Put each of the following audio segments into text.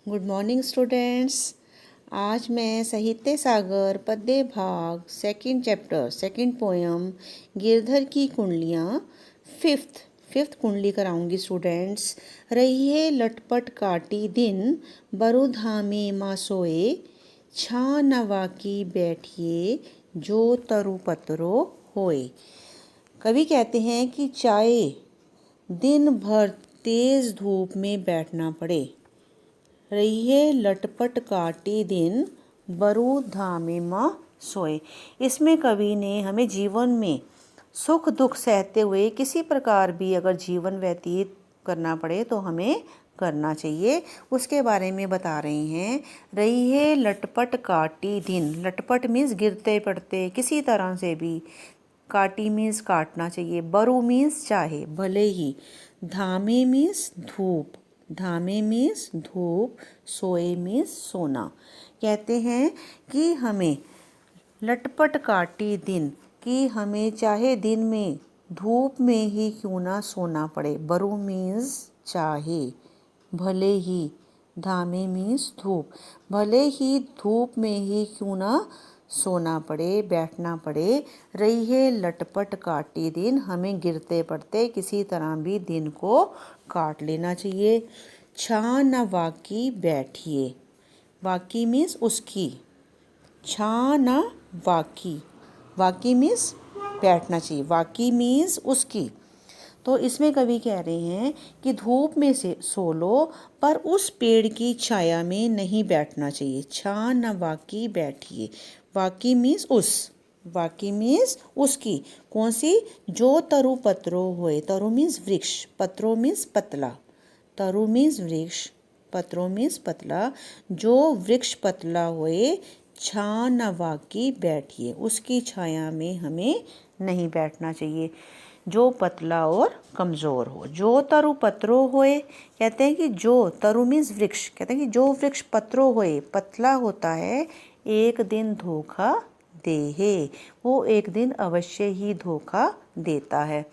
Good morning students. आज मैं साहित्य सागर पद्य भाग second chapter second poem Girdhar की कुंडलियाँ फिफ्थ कुंडली कराऊंगी स्टूडेंट्स। रहिए लटपट काटी दिन बरुधामे माँ सोए, छा नवा की बैठिए जो तरु पत्रो होए। कवि कहते हैं कि चाहे दिन भर तेज धूप में बैठना पड़े, रहिए लटपट काटी दिन बरू धामे माँ सोए। इसमें कवि ने हमें जीवन में सुख दुख सहते हुए किसी प्रकार भी अगर जीवन व्यतीत करना पड़े तो हमें करना चाहिए, उसके बारे में बता रहे हैं। रहिए लटपट काटी दिन, लटपट मीन्स गिरते पड़ते किसी तरह से भी, काटी मीन्स काटना चाहिए, बरू मीन्स चाहे भले ही, धामे मीन्स धूप, धामे मीन्स धूप, सोए मीन्स सोना। कहते हैं कि हमें लटपट काटी दिन, कि हमें चाहे दिन में धूप में ही क्यों ना सोना पड़े। बरू मीन्स चाहे, भले ही, धामे मीन्स धूप, भले ही धूप में ही क्यों ना सोना पड़े, बैठना पड़े। रहिए लटपट काटी दिन, हमें गिरते पड़ते किसी तरह भी दिन को काट लेना चाहिए। छा न वाकी बैठिए, वाकी मीन्स उसकी, छा न वाकी, वाकी मीन्स बैठना चाहिए, वाकी मीन्स उसकी। तो इसमें कवि कह रहे हैं कि धूप में से सो लो पर उस पेड़ की छाया में नहीं बैठना चाहिए। छा न वाकी बैठिए, वाकी मीन्स उस, वाकी मीन्स उसकी, कौन सी, जो तरु पत्रो होए। तरु मीन्स वृक्ष, पत्रो मीन्स पतला, तरु मीन्स वृक्ष, पत्रो मीन्स पतला, जो वृक्ष पतला होए, छा न वाकी बैठिए, उसकी छाया में हमें नहीं बैठना चाहिए, जो पतला और कमज़ोर हो। जो तरु पत्रो होए, कहते हैं कि जो तरु मीन्स वृक्ष, कहते हैं कि जो वृक्ष पत्रो होए, पतला होता है, एक दिन धोखा देहे, वो एक दिन अवश्य ही धोखा देता है।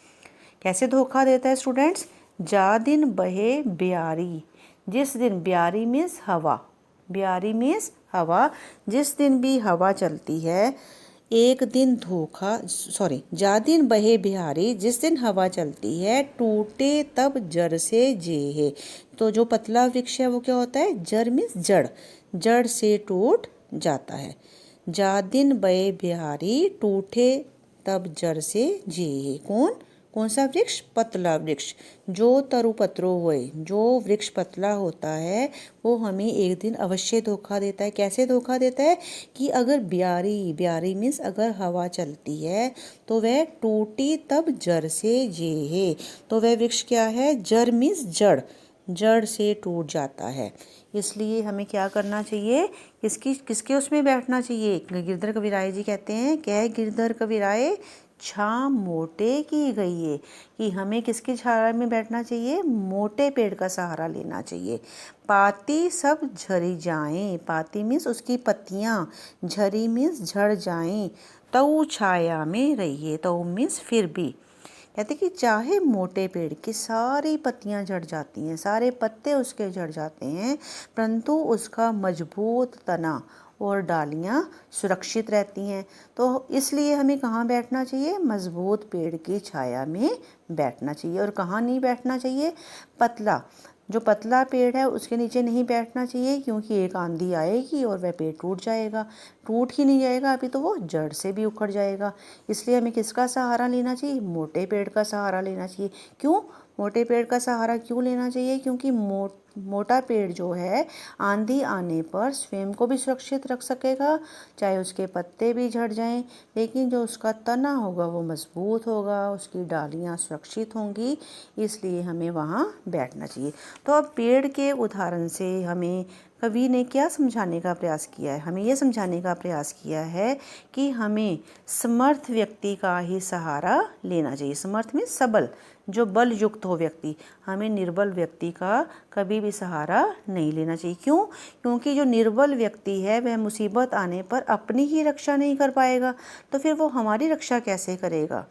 कैसे धोखा देता है स्टूडेंट्स? जा दिन बहे ब्यारी, जिस दिन, ब्यारी मीन्स हवा, ब्यारी मीन्स हवा, जिस दिन भी हवा चलती है, एक दिन धोखा, जा दिन बहे बिहारी, जिस दिन हवा चलती है, टूटे तब जड़ से जेहे। तो जो पतला वृक्ष है वो क्या होता है? जड़ मीन्स जड़, जड़ से टूट जाता है। जा दिन बहे बिहारी, टूटे तब जड़ से जेहे। कौन कौन सा वृक्ष? पतला वृक्ष। जो तरु पत्रो होए, जो वृक्ष पतला होता है वो हमें एक दिन अवश्य धोखा देता है। कैसे धोखा देता है? कि अगर ब्यारी, ब्यारी मीन्स अगर हवा चलती है तो वह टूटी तब जड़ से जेहे। तो वह वृक्ष क्या है? जड़ मीन्स जड़, जड़ से टूट जाता है। इसलिए हमें क्या करना चाहिए? किसके उसमें बैठना चाहिए? गिरधर कविराय जी कहते हैं, कह गिरधर कविराय छा मोटे की गई है, कि हमें किसकी छाया में बैठना चाहिए? मोटे पेड़ का सहारा लेना चाहिए। पाती सब झरी जाएं, पाती मीन्स उसकी पत्तियाँ, झरी मीन्स झड़ जाएं, तऊ छाया में रहिए, तऊ मीन्स फिर भी। कहते कि चाहे मोटे पेड़ की सारी पत्तियां झड़ जाती हैं, सारे पत्ते उसके झड़ जाते हैं, परंतु उसका मजबूत तना और डालियां सुरक्षित रहती हैं। तो इसलिए हमें कहाँ बैठना चाहिए? मजबूत पेड़ की छाया में बैठना चाहिए। और कहाँ नहीं बैठना चाहिए? पतला, जो पतला पेड़ है उसके नीचे नहीं बैठना चाहिए, क्योंकि एक आंधी आएगी और वह पेड़ टूट जाएगा। टूट ही नहीं जाएगा अभी तो वो जड़ से भी उखड़ जाएगा। इसलिए हमें किसका सहारा लेना चाहिए? मोटे पेड़ का सहारा लेना चाहिए। क्यों मोटे पेड़ का सहारा क्यों लेना चाहिए? क्योंकि मोटा पेड़ जो है आंधी आने पर स्वयं को भी सुरक्षित रख सकेगा, चाहे उसके पत्ते भी झड़ जाएं, लेकिन जो उसका तना होगा वो मजबूत होगा, उसकी डालियां सुरक्षित होंगी, इसलिए हमें वहाँ बैठना चाहिए। तो अब पेड़ के उदाहरण से हमें कवि ने क्या समझाने का प्रयास किया है? हमें यह समझाने का प्रयास किया है कि हमें समर्थ व्यक्ति का ही सहारा लेना चाहिए। समर्थ में सबल, जो बल युक्त हो व्यक्ति, हमें निर्बल व्यक्ति का कभी भी सहारा नहीं लेना चाहिए। क्यों? क्योंकि जो निर्बल व्यक्ति है वह मुसीबत आने पर अपनी ही रक्षा नहीं कर पाएगा, तो फिर वो हमारी रक्षा कैसे करेगा?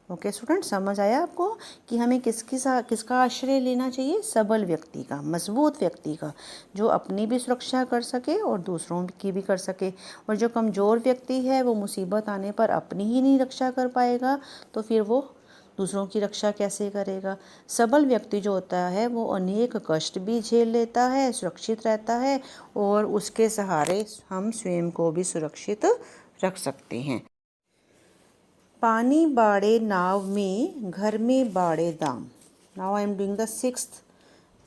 ओके स्टूडेंट, समझ आया आपको कि हमें किसका आश्रय लेना चाहिए? सबल व्यक्ति का, मजबूत व्यक्ति का, जो अपनी भी सुरक्षा कर सके और दूसरों की भी कर सके। और जो कमज़ोर व्यक्ति है वो मुसीबत आने पर अपनी ही नहीं रक्षा कर पाएगा तो फिर वो दूसरों की रक्षा कैसे करेगा? सबल व्यक्ति जो होता है वो अनेक कष्ट भी झेल लेता है, सुरक्षित रहता है और उसके सहारे हम स्वयं को भी सुरक्षित रख सकते हैं। पानी बाड़े नाव में, घर में बाड़े दाम। Now I am doing the sixth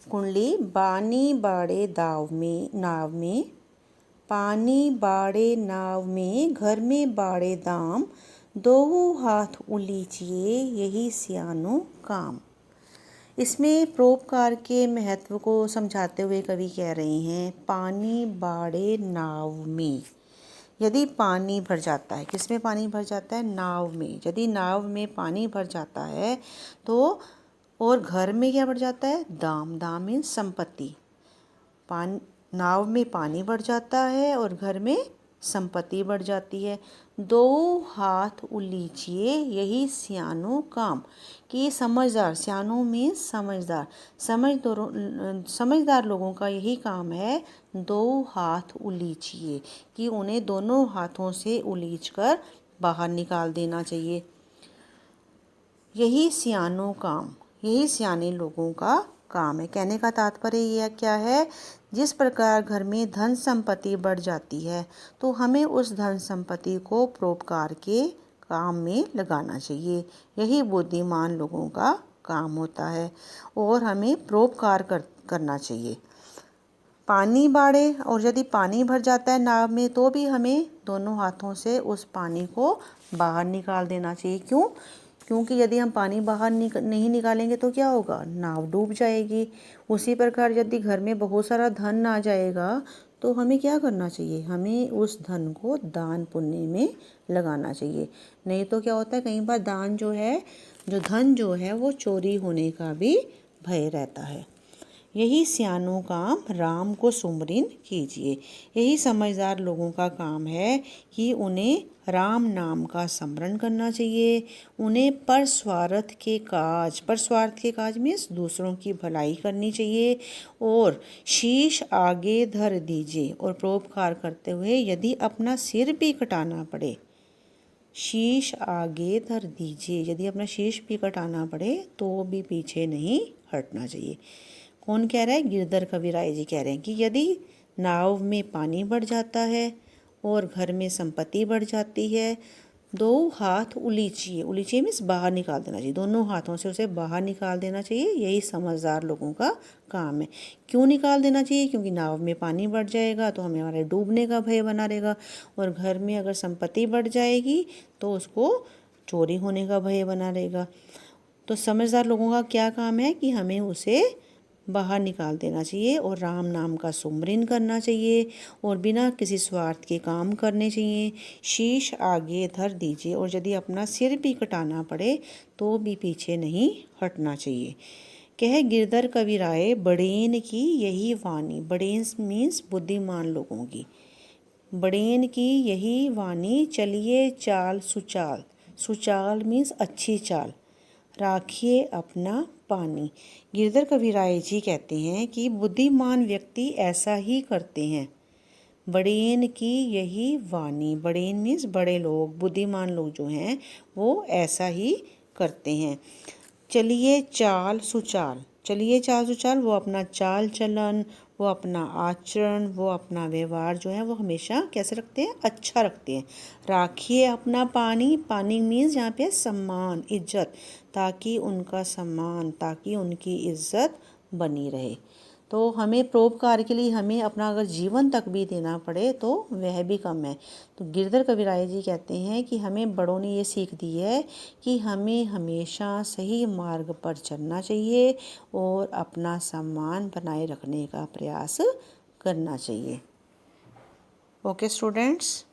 कुंडली। पानी बाड़े नाव में, पानी बाड़े नाव में, घर में बाड़े दाम, दोहू हाथ उलीचिए यही सियानो काम। इसमें परोपकार के महत्व को समझाते हुए कवि कह रहे हैं, पानी बाड़े नाव में। यदि पानी भर जाता है, किसमें पानी भर जाता है? नाव में। यदि नाव में पानी भर जाता है तो, और घर में क्या भर जाता है? दाम। दाम मीन्स संपत्ति। नाव में पानी बढ़ जाता है और घर में संपत्ति बढ़ जाती है। दो हाथ उलीचिए यही सियानो काम। कि समझदार, सियानो में समझदार, समझदार लोगों का यही काम है, दो हाथ उलीचिए, कि उन्हें दोनों हाथों से उलीच कर बाहर निकाल देना चाहिए। यही सियानो काम, यही सियाने लोगों का काम है। कहने का तात्पर्य यह क्या है? जिस प्रकार घर में धन संपत्ति बढ़ जाती है तो हमें उस धन संपत्ति को परोपकार के काम में लगाना चाहिए। यही बुद्धिमान लोगों का काम होता है और हमें परोपकार करना चाहिए। पानी बाड़े, और यदि पानी भर जाता है नाव में तो भी हमें दोनों हाथों से उस पानी को बाहर निकाल देना चाहिए। क्यों? क्योंकि यदि हम पानी बाहर नहीं निकालेंगे तो क्या होगा? नाव डूब जाएगी। उसी प्रकार यदि घर में बहुत सारा धन आ जाएगा तो हमें क्या करना चाहिए? हमें उस धन को दान पुण्य में लगाना चाहिए। नहीं तो क्या होता है, कई बार दान जो है, जो धन जो है वो चोरी होने का भी भय रहता है। यही सियानों काम राम को सुमरिन कीजिए। यही समझदार लोगों का काम है कि उन्हें राम नाम का स्मरण करना चाहिए। उन्हें परस्वार्थ के काज मीन्स दूसरों की भलाई करनी चाहिए। और शीश आगे धर दीजिए, और परोपकार करते हुए यदि अपना सिर भी कटाना पड़े, शीश आगे धर दीजिए, यदि अपना शीश भी कटाना पड़े तो भी पीछे नहीं हटना चाहिए। कौन कह रहा है? गिरधर कविराय जी कह रहे हैं कि यदि नाव में पानी बढ़ जाता है और घर में संपत्ति बढ़ जाती है, दो हाथ उलीचिए, उलीचिए मीन्स बाहर निकाल देना चाहिए, दोनों हाथों से उसे बाहर निकाल देना चाहिए। यही समझदार लोगों का काम है। क्यों निकाल देना चाहिए? क्योंकि नाव में पानी बढ़ जाएगा तो हमें हमारे डूबने का भय बना रहेगा, और घर में अगर संपत्ति बढ़ जाएगी तो उसको चोरी होने का भय बना रहेगा। तो समझदार लोगों का क्या काम है कि हमें उसे बाहर निकाल देना चाहिए और राम नाम का सुमरन करना चाहिए और बिना किसी स्वार्थ के काम करने चाहिए। शीश आगे धर दीजिए, और यदि अपना सिर भी कटाना पड़े तो भी पीछे नहीं हटना चाहिए। कह गिरधर कविराय बड़ेन की यही वाणी। बड़ेन मीन्स बुद्धिमान लोगों की। बड़ेन की यही वाणी चलिए चाल सुचाल। सुचाल मीन्स अच्छी चाल। राखिए अपना पानी। गिरधर कविराय जी कहते हैं कि बुद्धिमान व्यक्ति ऐसा ही करते हैं। बड़ेन की यही वाणी, बड़ेन मीन्स बड़े लोग, बुद्धिमान लोग जो हैं वो ऐसा ही करते हैं। चलिए चाल सुचाल, चलिए चाल सुचाल, वो अपना चाल चलन, वो अपना आचरण, वो अपना व्यवहार जो है वो हमेशा कैसे रखते हैं? अच्छा रखते हैं। राखिए अपना पानी, पानी मीन्स यहाँ पे सम्मान, इज्जत, ताकि उनका सम्मान, ताकि उनकी इज्जत बनी रहे। तो हमें परोपकार के लिए हमें अपना अगर जीवन तक भी देना पड़े तो वह भी कम है। तो गिरधर कविराय जी कहते हैं कि हमें बड़ों ने ये सीख दी है कि हमें हमेशा सही मार्ग पर चलना चाहिए और अपना सम्मान बनाए रखने का प्रयास करना चाहिए। Okay students.